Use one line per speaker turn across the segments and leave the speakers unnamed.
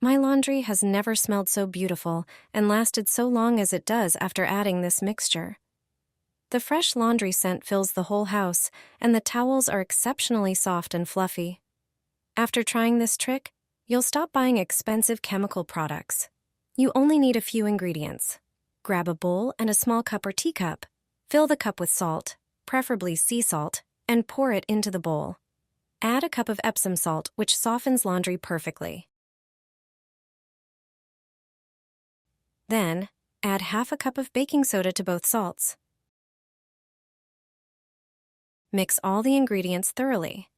My laundry has never smelled so beautiful and lasted so long as it does after adding this mixture. The fresh laundry scent fills the whole house, and the towels are exceptionally soft and fluffy. After trying this trick, you'll stop buying expensive chemical products. You only need a few ingredients. Grab a bowl and a small cup or teacup. Fill the cup with salt, preferably sea salt, and pour it into the bowl. Add a cup of Epsom salt, which softens laundry perfectly. Then, add half a cup of baking soda to both salts. Mix all the ingredients thoroughly.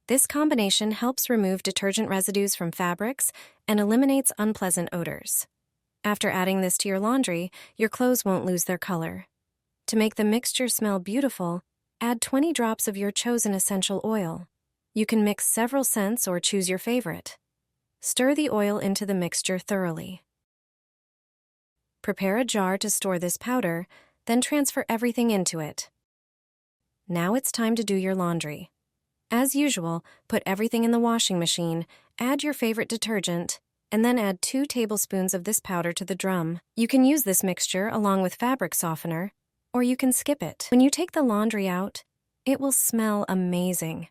This combination helps remove detergent residues from fabrics and eliminates unpleasant odors. After adding this to your laundry, your clothes won't lose their color. To make the mixture smell beautiful, add 20 drops of your chosen essential oil. You can mix several scents or choose your favorite. Stir the oil into the mixture thoroughly. Prepare a jar to store this powder, then transfer everything into it. Now it's time to do your laundry. As usual, put everything in the washing machine, add your favorite detergent, and then add 2 tablespoons of this powder to the drum. You can use this mixture along with fabric softener, or you can skip it. When you take the laundry out, it will smell amazing.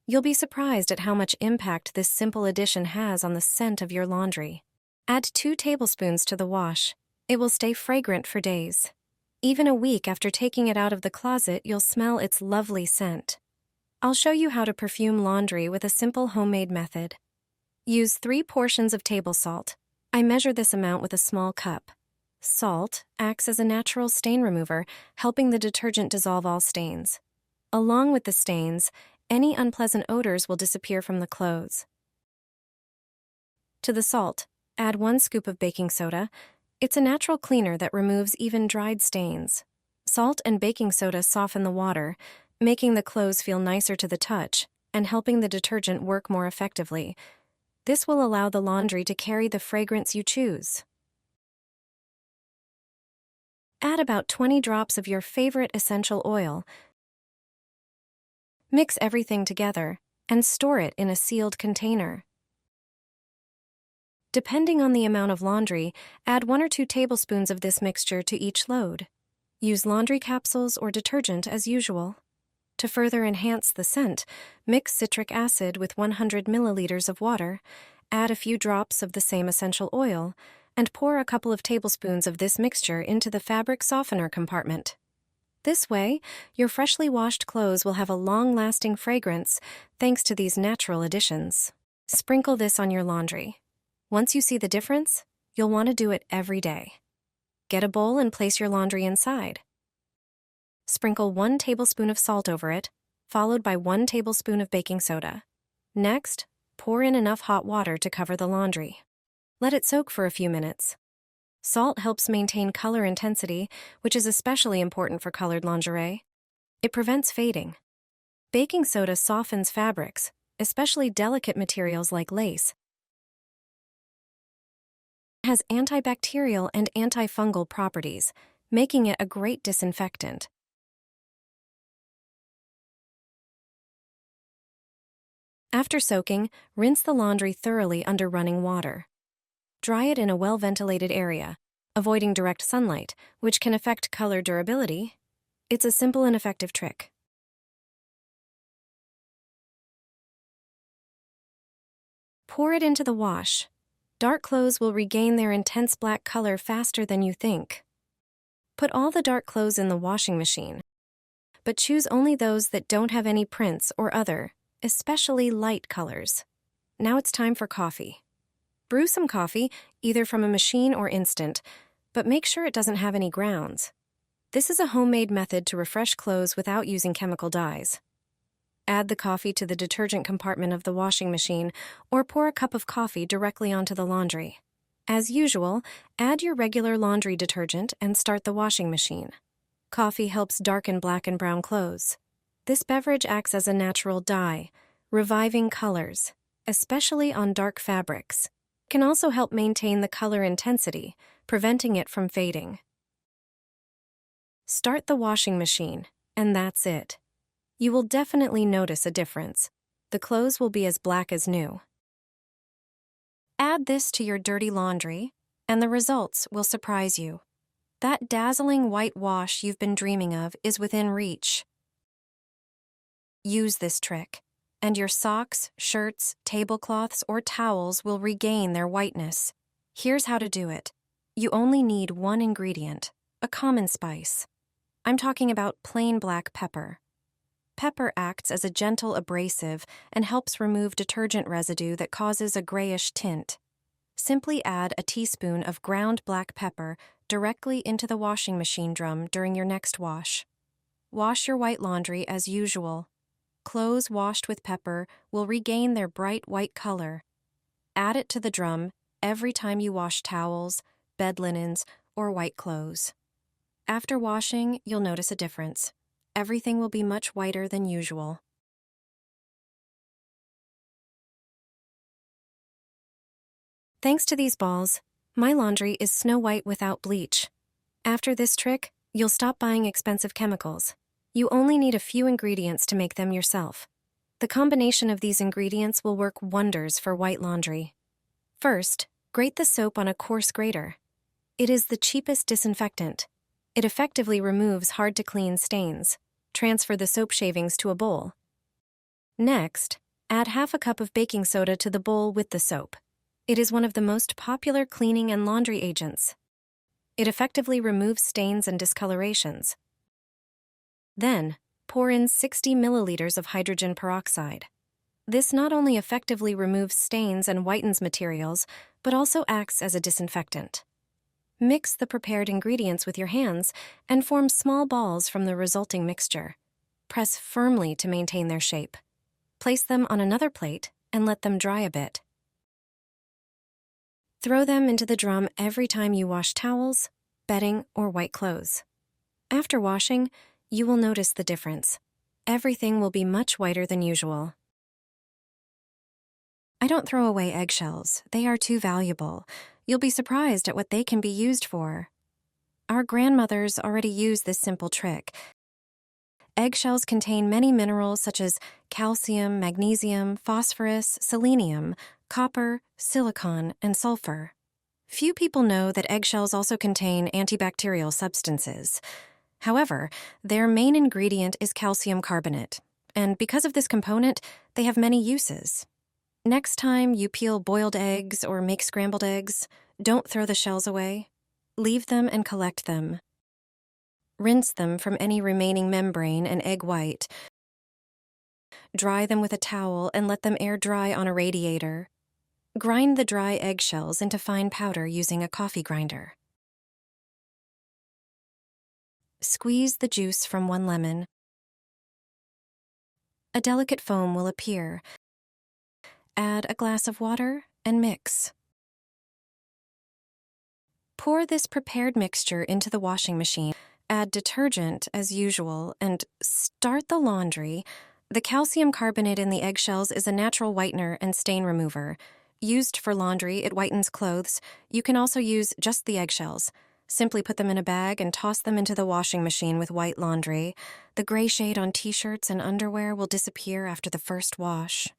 You'll be surprised at how much impact this simple addition has on the scent of your laundry. Add 2 tablespoons to the wash. It will stay fragrant for days. Even a week after taking it out of the closet, you'll smell its lovely scent. I'll show you how to perfume laundry with a simple homemade method. Use 3 portions of table salt. I measure this amount with a small cup. Salt acts as a natural stain remover, helping the detergent dissolve all stains. Along with the stains, any unpleasant odors will disappear from the clothes. To the salt, add 1 scoop of baking soda. It's a natural cleaner that removes even dried stains. Salt and baking soda soften the water, making the clothes feel nicer to the touch and helping the detergent work more effectively. This will allow the laundry to carry the fragrance you choose. Add about 20 drops of your favorite essential oil. Mix everything together and store it in a sealed container. Depending on the amount of laundry, add 1 or 2 tablespoons of this mixture to each load. Use laundry capsules or detergent as usual. To further enhance the scent, mix citric acid with 100 milliliters of water, add a few drops of the same essential oil, and pour a couple of tablespoons of this mixture into the fabric softener compartment. This way, your freshly washed clothes will have a long-lasting fragrance thanks to these natural additions. Sprinkle this on your laundry. Once you see the difference, you'll want to do it every day. Get a bowl and place your laundry inside. Sprinkle 1 tablespoon of salt over it, followed by 1 tablespoon of baking soda. Next, pour in enough hot water to cover the laundry. Let it soak for a few minutes. Salt helps maintain color intensity, which is especially important for colored lingerie. It prevents fading. Baking soda softens fabrics, especially delicate materials like lace. It has antibacterial and antifungal properties, making it a great disinfectant. After soaking, rinse the laundry thoroughly under running water. Dry it in a well-ventilated area, avoiding direct sunlight, which can affect color durability. It's a simple and effective trick. Pour it into the wash. Dark clothes will regain their intense black color faster than you think. Put all the dark clothes in the washing machine, but choose only those that don't have any prints or other, especially light colors. Now it's time for coffee. Brew some coffee, either from a machine or instant, but make sure it doesn't have any grounds. This is a homemade method to refresh clothes without using chemical dyes. Add the coffee to the detergent compartment of the washing machine, or pour a cup of coffee directly onto the laundry. As usual, add your regular laundry detergent and start the washing machine. Coffee helps darken black and brown clothes. This beverage acts as a natural dye, reviving colors, especially on dark fabrics. It can also help maintain the color intensity, preventing it from fading. Start the washing machine, and that's it. You will definitely notice a difference. The clothes will be as black as new. Add Add this to your dirty laundry, and the results will surprise you. That dazzling white wash you've been dreaming of is within reach. Use this trick, and your socks, shirts, tablecloths, or towels will regain their whiteness. Here's how to do it. You only need one ingredient, a common spice. I'm talking about plain black pepper. Pepper acts as a gentle abrasive and helps remove detergent residue that causes a grayish tint. Simply add a teaspoon of ground black pepper directly into the washing machine drum during your next wash. Wash your white laundry as usual. Clothes washed with pepper will regain their bright white color. Add it to the drum every time you wash towels, bed linens, or white clothes. After washing, you'll notice a difference. Everything will be much whiter than usual. Thanks to these balls, my laundry is snow white without bleach. After this trick, you'll stop buying expensive chemicals. You only need a few ingredients to make them yourself. The combination of these ingredients will work wonders for white laundry. First, grate the soap on a coarse grater. It is the cheapest disinfectant. It effectively removes hard-to-clean stains. Transfer the soap shavings to a bowl. Next, add half a cup of baking soda to the bowl with the soap. It is one of the most popular cleaning and laundry agents. It effectively removes stains and discolorations. Then, pour in 60 milliliters of hydrogen peroxide. This not only effectively removes stains and whitens materials, but also acts as a disinfectant. Mix the prepared ingredients with your hands and form small balls from the resulting mixture. Press firmly to maintain their shape. Place them on another plate and let them dry a bit. Throw them into the drum every time you wash towels, bedding, or white clothes. After washing, you will notice the difference. Everything will be much whiter than usual. I don't throw away eggshells. They are too valuable. You'll be surprised at what they can be used for. Our grandmothers already use this simple trick. Eggshells contain many minerals such as calcium, magnesium, phosphorus, selenium, copper, silicon, and sulfur. Few people know that eggshells also contain antibacterial substances. However, their main ingredient is calcium carbonate, and because of this component, they have many uses. Next time you peel boiled eggs or make scrambled eggs, don't throw the shells away. Leave them and collect them. Rinse them from any remaining membrane and egg white. Dry them with a towel and let them air dry on a radiator. Grind the dry eggshells into fine powder using a coffee grinder. Squeeze the juice from one lemon. A delicate foam will appear. Add a glass of water and mix. Pour this prepared mixture into the washing machine. Add detergent as usual and start the laundry. The calcium carbonate in the eggshells is a natural whitener and stain remover. Used for laundry, it whitens clothes. You can also use just the eggshells. Simply put them in a bag and toss them into the washing machine with white laundry. The gray shade on t-shirts and underwear will disappear after the first wash.